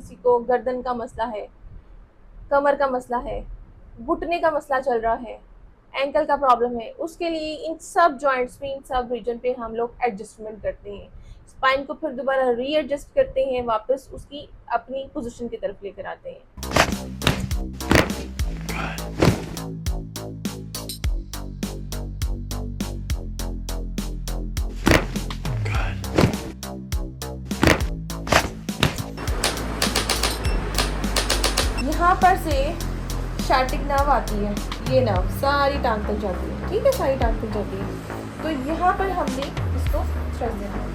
किसी को गर्दन का मसला है, कमर का मसला है, घुटने का मसला चल रहा है, एंकल का प्रॉब्लम है, उसके लिए इन सब जॉइंट्स पे, इन सब रीजन पे हम लोग एडजस्टमेंट करते हैं। स्पाइन को फिर दोबारा रीएडजस्ट करते हैं, वापस उसकी अपनी पोजीशन की तरफ लेकर आते हैं। यहाँ पर से शार्टिक नर्व आती है, ये नर्व सारी टांग तक जाती है, ठीक है, सारी टांग तक जाती है। तो यहाँ पर हमने इसको स्ट्रेस देना है।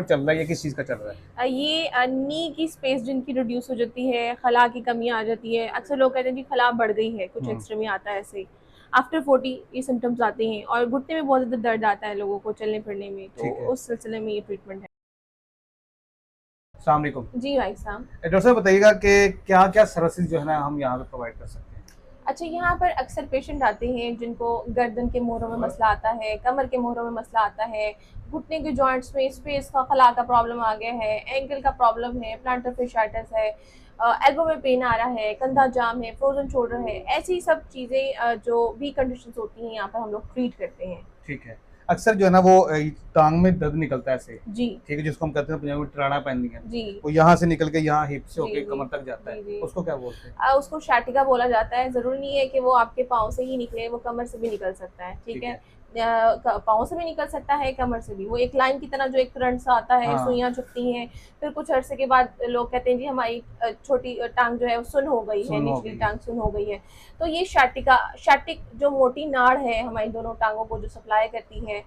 चल रहा है या किस चीज का चल रहा है? ये नी की स्पेस जिनकी रिड्यूस हो जाती है, खला की कमी आ जाती है। अक्सर लोग कहते हैं जी खला बढ़ गई है, कुछ एक्स्ट्रा में आता है ऐसे। आफ्टर 40 ये सिम्टम्स आते हैं और घुटने में बहुत ज़्यादा दर्द आता है लोगों को चलने फिरने में, तो उस सिलसिले में ये ट्रीटमेंट है। अस्सलाम वालेकुम जी भाई साहब। डॉक्टर साहब बताइएगा कि क्या क्या सर्विसेज जो है ना हम यहाँ पे प्रोवाइड कर सकते हैं? अच्छा, यहाँ पर अक्सर पेशेंट आते हैं जिनको गर्दन के मोहरों में मसला आता है, कमर के मोहरों में मसला आता है, घुटने के जॉइंट्स में स्पेस का खला का प्रॉब्लम आ गया है, एंकल का प्रॉब्लम है, प्लांटर fasciitis है, एल्बो में पेन आ रहा है, कंधा जाम है, फ्रोजन शोल्डर है, ऐसी सब चीज़ें जो भी कंडीशंस होती हैं यहाँ पर हम लोग ट्रीट करते हैं। ठीक है। अक्सर जो है ना वो टांग में दर्द निकलता है ऐसे, जी ठीक है, जिसको हम कहते हैं पंजाबी में टराना पहननी है, जी, वो यहाँ से निकल के यहाँ हिप से जी, होके जी, कमर तक जाता जी, है, जी। उसको क्या बोलते हैं? उसको शाटिका बोला जाता है। ज़रूरी नहीं है कि वो आपके पाँव से ही निकले, वो कमर से भी निकल सकता है, ठीक है। पाँव से भी निकल सकता है, कमर से भी। वो एक लाइन की तरह जो एक करंट सा आता है, सुइयाँ चुभती हैं, फिर कुछ अरसे के बाद लोग कहते हैं जी हमारी छोटी टांग जो है वो सुन्न हो गई है, निचली टांग सुन्न हो गई है। तो ये शाटिक जो मोटी नाड़ है हमारी दोनों टांगों को जो सप्लाई करती है,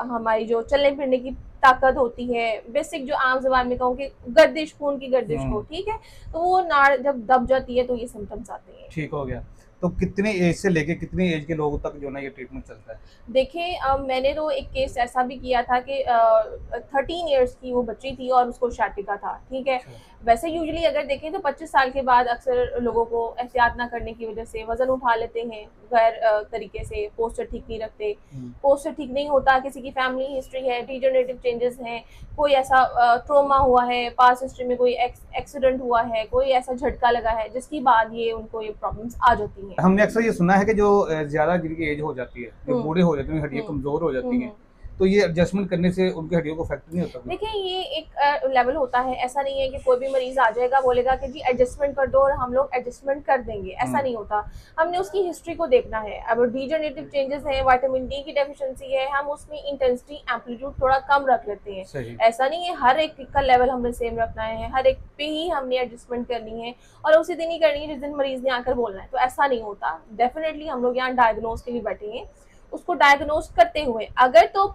हमारी जो चलने फिरने की ताकत होती है, बेसिक जो आम ज़बान में कहूँ कि गर्दिश, खून की गर्दिश हो, ठीक है, तो वो नाड़ जब दब जाती है तो ये सिम्टम्स आते हैं। ठीक हो गया। तो कितनी एज से लेके कितनी एज के लोगों तक जो ना ये ट्रीटमेंट चलता है? देखिए, मैंने तो एक केस ऐसा भी किया था कि 13 इयर्स की वो बच्ची थी और उसको शाटिका था, ठीक है। वैसे यूजुअली अगर देखें तो 25 साल के बाद अक्सर लोगों को एहतियात ना करने की वजह से वज़न उठा लेते हैं गैर तरीके से, पोस्चर ठीक नहीं रखते, पोस्चर ठीक नहीं होता, किसी की फैमिली हिस्ट्री है, डिजेनरेटिव चेंजेस हैं, कोई ऐसा ट्रॉमा हुआ है, पास्ट हिस्ट्री में कोई एक्सीडेंट हुआ है, कोई ऐसा झटका लगा है जिसकी बाद ये उनको ये प्रॉब्लम्स आ जाती हैं। हमने अक्सर ये सुना है कि जो ज्यादा जिनकी एज हो जाती है, जो बूढ़े हो जाते हैं, हड्डियां कमजोर हो जाती हैं, तो ये एडजस्टमेंट करने से उनकी हड्डियों को इफेक्ट नहीं होता? देखिए, ये एक लेवल होता है, ऐसा नहीं है कि कोई भी मरीज आ जाएगा बोलेगा कि जी एडजस्टमेंट कर दो और हम लोग एडजस्टमेंट कर देंगे, ऐसा नहीं होता। हमने उसकी हिस्ट्री को देखना है। अब डिजेनरेटिव चेंजेस हैं, विटामिन डी की डेफिशिएंसी है, हम उसमें इंटेंसिटी एम्पलीट्यूड थोड़ा कम रख लेते हैं। ऐसा नहीं है हर एक का लेवल हमने सेम रखना है, हर एक पे ही हमने एडजस्टमेंट करनी है और उसी दिन ही करनी है जिस दिन मरीज ने आकर बोलना है, तो ऐसा नहीं होता। डेफिनेटली हम लोग यहाँ डायग्नोज के लिए बैठेंगे, उसको डायग्नोज करते हुए अगर तो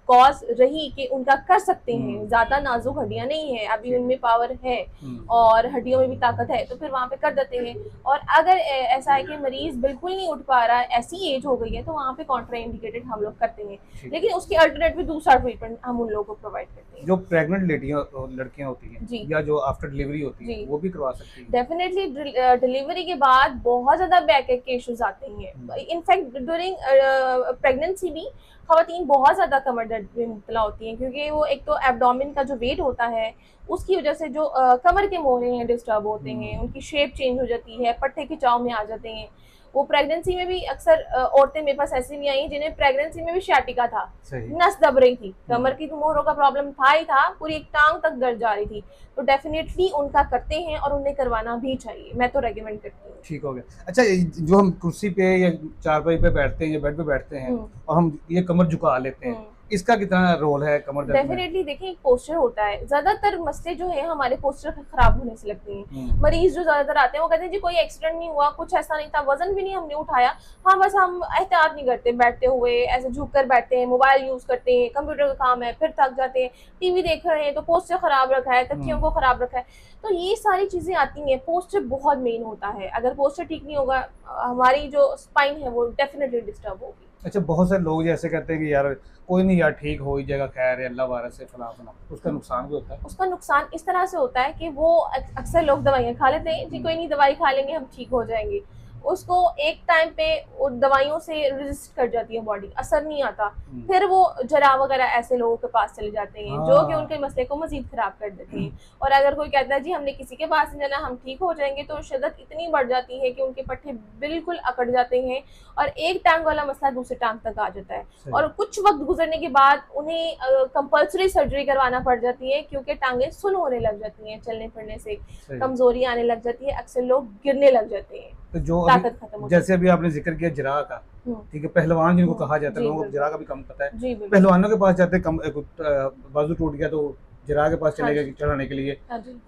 कॉज रही कि उनका कर सकते हैं, ज्यादा नाजुक हड्डियां नहीं है, अभी उनमें पावर है और हड्डियों में भी ताकत है, तो फिर वहां पे कर देते हैं। और अगर ऐसा है कि मरीज बिल्कुल नहीं उठ पा रहा है, ऐसी एज हो गई है, तो वहां पे कॉन्ट्रा इंडिकेटेड हम लोग करते हैं, लेकिन उसके अल्टरनेट भी दूसरा ट्रीटमेंट हम उन लोगों को प्रोवाइड करते हैं। जो प्रेग्नेंट लड़कियां होती हैं या जो आफ्टर डिलीवरी होती हैं, वो भी करवा सकती हैं? डेफिनेटली डिलीवरी के बाद बहुत ज्यादा बैक एक के इश्यूज आते हैं। इनफैक्ट ड्यूरिंग प्रेगनेंसी भी खवातीन बहुत ज़्यादा कमर दर्द में मुब्तला होती हैं, क्योंकि वो एक तो एब्डोमेन का जो वेट होता है उसकी वजह से जो कमर के मोहरे हैं डिस्टर्ब होते हैं, उनकी शेप चेंज हो जाती है, पट्टे खिंचाव में आ जाते हैं। वो प्रेगनेंसी में भी अक्सर औरतें मेरे पास ऐसी भी आई जिन्हें प्रेगनेंसी में भी शाटिका था, नस दब रही थी, कमर की मोहरों का प्रॉब्लम था ही था, पूरी एक टांग तक दर्द जा रही थी, तो डेफिनेटली उनका करते हैं और उन्हें करवाना भी चाहिए, मैं तो रेकमेंड करती हूँ। ठीक हो गया। अच्छा, जो हम कुर्सी पे या चारपाई पे बैठते हैं या बेड पे बैठते हैं और हम ये कमर झुका लेते हैं, इसका कितना रोल है कमर दर्द में? डेफिनेटली देखिए, एक पोस्चर होता है, ज्यादातर मसले जो है हमारे पोस्चर खराब होने से लगते हैं। मरीज जो ज्यादातर आते हैं वो कहते हैं जी कोई एक्सीडेंट नहीं हुआ, कुछ ऐसा नहीं था, वजन भी नहीं हमने उठाया, हाँ बस हम एहतियात नहीं करते, बैठते हुए ऐसे झुक कर बैठते हैं, मोबाइल यूज करते हैं, कंप्यूटर का काम है, फिर थक जाते हैं, टीवी देख रहे हैं तो पोस्चर खराब रखा है, तकियों को खराब रखा है, तो ये सारी चीजें आती हैं। पोस्चर बहुत मेन होता है, अगर पोस्चर ठीक नहीं होगा हमारी जो स्पाइन है वो डेफिनेटली डिस्टर्ब होगी। अच्छा, बहुत सारे लोग जैसे कहते हैं कि यार कोई नहीं यार, ठीक हो ही जाएगा, खैर है, अल्लाह वारस से फला फला, उसका नुकसान भी होता है। उसका नुकसान इस तरह से होता है कि वो अक्सर लोग दवाइयाँ खा लेते हैं, जी कोई नहीं दवाई खा लेंगे हम ठीक हो जाएंगे, उसको एक टाइम पे उन दवाइयों से रेजिस्ट कर जाती है बॉडी, असर नहीं आता, फिर वो जरा वगैरह ऐसे लोगों के पास चले जाते हैं जो कि उनके मसले को मजीद खराब कर देते हैं। और अगर कोई कहता है जी हमने किसी के पास नहीं जाना, हम ठीक हो जाएंगे, तो शिद्दत इतनी बढ़ जाती है कि उनके पट्टे बिल्कुल अकड़ जाते हैं और एक टांग वाला मसला दूसरे टांग तक आ जाता है और कुछ वक्त गुजरने के बाद उन्हें कंपल्सरी सर्जरी करवाना पड़ जाती है क्योंकि टांगे सुन्न होने लग जाती हैं, चलने फिरने से कमजोरी आने लग जाती है, अक्सर लोग गिरने लग जाते हैं, तो जो ताकत खत्म हो जैसे अभी आपने जिक्र किया जरा का, ठीक है, पहलवान जिनको कहा जाता है, लोगों को जरा का भी कम पता है, पहलवानों के पास जाते बाजू टूट गया तो जरा के पास चले गए चढ़ाने के लिए,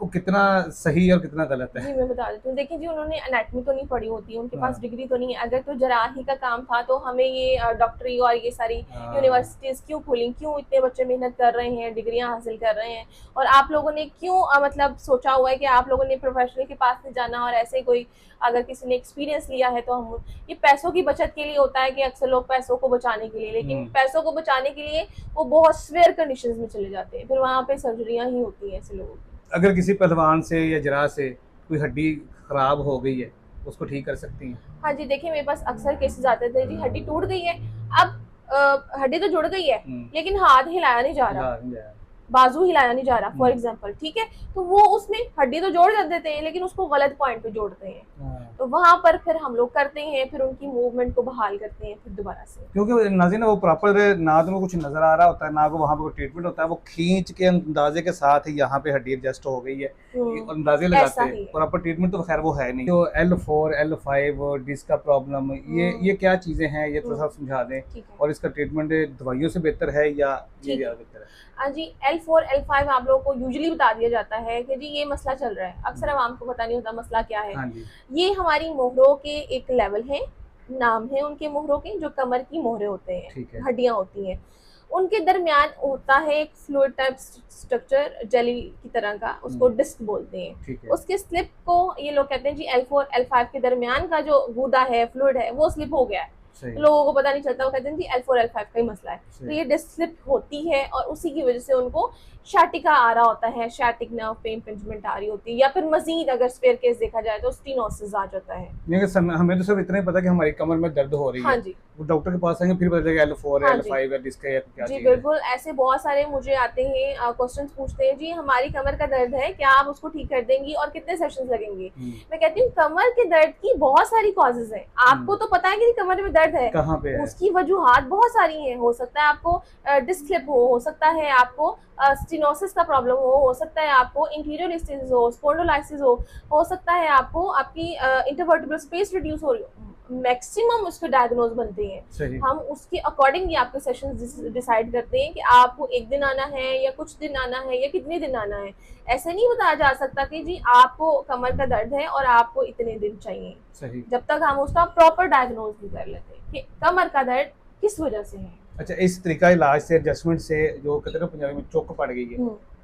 वो कितना सही और कितना गलत है? जी मैं बता देती हूँ, देखिए जी उन्होंने एनाटॉमी तो नहीं पढ़ी होती, उनके पास डिग्री तो नहीं है, अगर तो जराही का काम था तो हमें ये डॉक्टरी और ये सारी यूनिवर्सिटीज क्यों खुली, क्यों इतने बच्चे मेहनत कर रहे हैं, डिग्रियां हासिल कर रहे हैं, और आप लोगों ने क्यों मतलब सोचा हुआ है कि आप लोगों ने प्रोफेशनल के पास नहीं जाना, और ऐसे कोई अगर किसी ने एक्सपीरियंस लिया है तो हम, ये पैसों की बचत के लिए होता है कि अक्सर लोग पैसों को बचाने के लिए, लेकिन पैसों को बचाने के लिए वो बहुत सीवियर कंडीशंस में चले जाते हैं, फिर वहाँ पे सर्जरियां ही होती हैं ऐसे लोगों की। अगर किसी पहलवान से या जरा से कोई हड्डी खराब हो गई है, उसको ठीक कर सकती हैं? हाँ जी, देखिए मेरे पास अक्सर केसेस आते थे जी हड्डी टूट गई है, अब हड्डी तो जुड़ गई है लेकिन हाथ हिलाया नहीं जा रहा, बाजू हिलाया नहीं जा रहा फॉर एग्जांपल, ठीक है, तो वो उसमें हड्डी तो जोड़ देते हैं लेकिन उसको गलत पॉइंट पे जोड़ते हैं, तो वहां पर फिर हम लोग करते हैं, फिर उनकी मूवमेंट को बहाल करते हैं फिर दोबारा से, क्योंकि नाज़रीन वो प्रॉपर ना तो कुछ नजर आ रहा होता है, ना को वहाँ पे कोई ट्रीटमेंट होता है, वो खींच के अंदाजे के साथ ही यहाँ पे हड्डी एडजस्ट हो गई है, अंदाजे लगाते हैं, प्रॉपर ट्रीटमेंट तो खैर वो है नहीं। तो L4 L5 डिस्क का प्रॉब्लम, ये क्या चीजें हैं, ये थोड़ा सा समझा दें, और इसका ट्रीटमेंट दवाइयों से बेहतर है या ये ज्यादा बेहतर है? हाँ जी, L4 L5 आप लोगों को यूजुअली बता दिया जाता है कि जी ये मसला चल रहा है, अक्सर आवाम को पता नहीं होता मसला क्या है। हाँ जी। ये हमारी मोहरों के एक लेवल है, नाम है उनके मोहरों के, जो कमर की मोहरे होते हैं, हड्डियां होती हैं, उनके दरमियान होता है एक फ्लूइड टाइप स्ट्रक्चर जेली की तरह का, उसको डिस्क बोलते हैं, उसके स्लिप को ये लोग कहते हैं जी L4 L5 के दरमियान का जो गूदा है, फ्लूइड है, वो स्लिप हो गया है, लोगों को पता नहीं चलता, वो कहते हैं जी L4 L5 का ही मसला है, तो ये डिस्क स्लिप होती है और उसी की वजह से उनको शैटिका आ रहा होता है, शैटिक नर्व पे इम्पिंजमेंट आ रही होती है, या फिर मजीद अगर स्पेयर केस देखा जाए तो स्टीनोसिस आ जाता है। हमें तो सिर्फ इतना ही पता कि हमारी कमर में दर्द हो रही है, हाँ जी, वो डॉक्टर के पास आएंगे फिर पता चलेगा L4 हाँ L5 है, डिस्क है या क्या जी बिल्कुल, ऐसे बहुत सारे मुझे आते हैं, क्वेश्चंस पूछते हैं जी हमारी कमर का दर्द है, क्या आप उसको ठीक कर देंगी और कितने सेशंस लगेंगे? मैं कहती हूँ कमर के दर्द की बहुत सारी कॉजेज हैं, आपको तो पता है कि कमर में दर्द है, कहाँ पे है? उसकी वजूहात बहुत सारी हैं, हो सकता है आपको डिस्क स्लिप हो सकता है आपको स्टीनोसिस का प्रॉब्लम हो सकता है आपको इंटीरियर स्टेसिस हो, स्पॉन्डिलोलाइसिस हो सकता है आपको आपकी इंटरवर्टिब्रल स्पेस रिड्यूस हो रही हो, मैक्सिमम उसके डायग्नोज बनते हैं, हम उसके अकॉर्डिंग ही आपके सेशंस डिसाइड करते हैं कि आपको एक दिन आना है या कुछ दिन आना है या कितने दिन आना है, ऐसे नहीं बताया जा सकता कि जी आपको कमर का दर्द है और आपको इतने दिन चाहिए, जब तक हम उसका प्रॉपर डायग्नोज नहीं कर लेते कि कमर का दर्द किस वजह से है। अच्छा, इस तरीका इलाज से, एडजस्टमेंट से, जो कहते हैं पंजाबी में चुक पड़ गई है,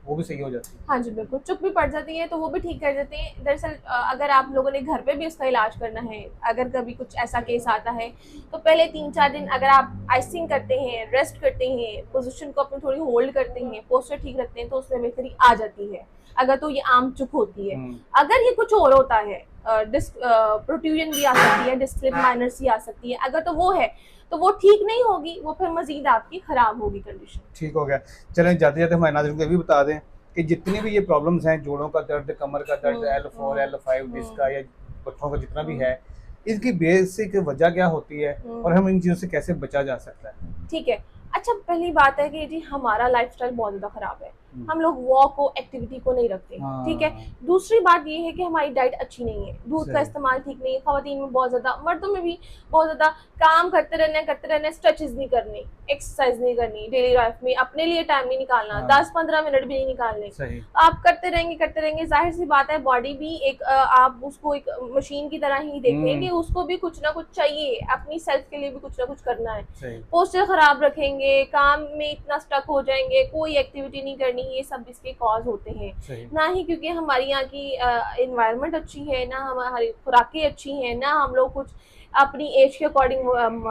वो भी सही हो जाती है? हाँ जी बिल्कुल, चुक भी पड़ जाती है तो वो भी ठीक कर देते हैं। दरअसल अगर आप लोगों ने घर पे भी उसका इलाज करना है, अगर कभी कुछ ऐसा केस आता है तो पहले 3-4 दिन अगर आप आइसिंग करते हैं, रेस्ट करते हैं, पोजीशन को अपनी थोड़ी होल्ड करते हैं, पोस्चर ठीक रखते हैं तो उसमें बेहतरी आ जाती है, अगर तो ये आम चुक होती है। अगर ये कुछ और होता है, डिस्क प्रोट्रूजन भी आ सकती है, डिस्क स्लिप माइनर सी आ सकती है, अगर तो वो है तो वो ठीक नहीं होगी, वो फिर मजीद आपकी खराब होगी कंडीशन। ठीक हो गया। चलें जाते जाते हमारे नाज़रीन को भी बता दें कि जितनी भी ये प्रॉब्लम्स हैं, जोड़ों का दर्द, कमर का दर्द, L4 L5 डिस्क का या पट्टों का जितना भी है, इसकी बेसिक वजह क्या होती है और हम इन चीज़ों से कैसे बचा जा सकता है? ठीक है, अच्छा पहली बात है कि जी हमारा लाइफस्टाइल बहुत ज़्यादा ख़राब है, हम लोग वॉक को, एक्टिविटी को नहीं रखते, ठीक है। दूसरी बात ये है कि हमारी डाइट अच्छी नहीं है, दूध का इस्तेमाल ठीक नहीं है, ख़वातीन में बहुत ज़्यादा, मर्दों में भी बहुत ज़्यादा काम करते रहना, स्ट्रेचेस नहीं करनी, एक्सरसाइज नहीं करनी, डेली लाइफ में अपने लिए टाइम नहीं निकालना, 10-15 मिनट भी नहीं निकालने, आप करते रहेंगे, जाहिर सी बात है बॉडी भी एक आप उसको एक मशीन की तरह ही देखेंगे, उसको भी कुछ ना कुछ चाहिए, अपनी सेल्फ के लिए भी कुछ ना कुछ करना है, पोस्चर खराब रखेंगे, काम में इतना स्टक हो जाएंगे, कोई एक्टिविटी नहीं करनी, ये सब इसके कॉज होते हैं। ना ही क्योंकि हमारी यहाँ की एनवायरनमेंट अच्छी है, ना हमारी खुराकें अच्छी हैं, ना हम लोग कुछ अपनी एज के अकॉर्डिंग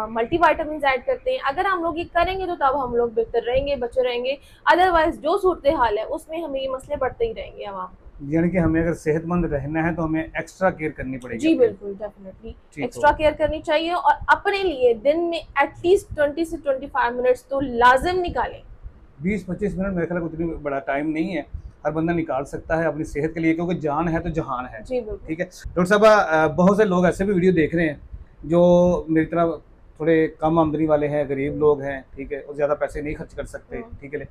मल्टीविटामिन ऐड करते हैं। अगर हम लोग ये करेंगे तो तब हम लोग बेहतर रहेंगे, बचे रहेंगे। अदरवाइज जो सूरत हाल है उसमें हमें ये मसले बढ़ते ही रहेंगे आवाम। यानी कि हमें अगर सेहतमंद रहना है तो हमें एक्स्ट्रा केयर करनी पड़ेगी। जी बिल्कुल, डेफिनेटली एक्स्ट्रा केयर करनी चाहिए और अपने लिए दिन में एटलीस्ट 20 से 25 मिनट्स तो लाजिम निकालें। 20-25 मिनट मेरे ख्याल उतनी बड़ा टाइम नहीं है, हर बंदा निकाल सकता है अपनी सेहत के लिए, क्योंकि जान है तो जहान है। जी बिल्कुल। ठीक है डॉक्टर साहब, बहुत से लोग ऐसे भी वीडियो देख रहे हैं जो मेरी तरह थोड़े कम आमदनी वाले हैं, गरीब लोग हैं, ठीक है, और ज़्यादा पैसे नहीं खर्च कर सकते, ठीक है,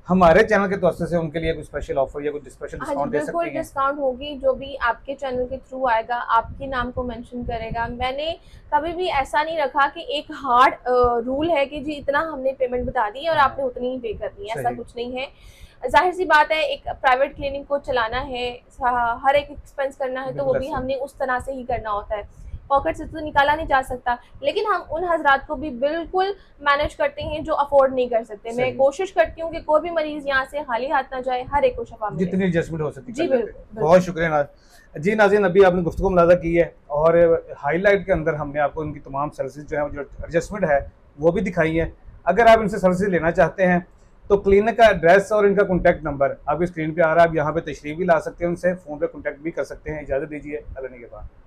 हमारे चैनल के तौर से उनके लिए कोई स्पेशल ऑफर या कोई स्पेशल डिस्काउंट दे सकते हैं? बिल्कुल डिस्काउंट होगी, जो भी आपके चैनल के थ्रू आएगा आपके नाम को मेंशन करेगा। मैंने कभी भी ऐसा नहीं रखा कि एक हार्ड रूल है कि जी इतना हमने पेमेंट बता दी और आपने उतनी ही पे करनी है, ऐसा कुछ नहीं है। जाहिर सी बात है, एक प्राइवेट क्लिनिक को चलाना है, हर एक एक्सपेंस करना है, तो वो भी हमने उस तरह से ही करना होता है, पॉकेट से तो निकाला नहीं जा सकता। लेकिन हम उन हजरात को भी बिल्कुल मैनेज करते हैं जो अफोर्ड नहीं कर सकते। मैं कोशिश करती हूँ कि कोई भी मरीज यहाँ से खाली हाथ ना जाए, हर एक को शफा मिले, जितनी एडजस्टमेंट हो सकती है। जी बिल्कुल। बहुत शुक्रिया जी नाज़रीन, अभी आपने गुफ्तगू मुलाज़ा की है और हाईलाइट के अंदर हमने आपको इनकी तमाम सर्विसेज जो है, जो एडजस्टमेंट है वो भी दिखाई है। अगर आप इनसे सर्विसेज लेना चाहते हैं तो क्लिनिक का एड्रेस और इनका कॉन्टैक्ट नंबर आपकी स्क्रीन पे आ रहा है, आप यहाँ पे तशरीफ भी ला सकते हैं, उनसे फ़ोन पे कॉन्टैक्ट भी कर सकते हैं। इजाज़त दीजिए, अल्लाह के बाद।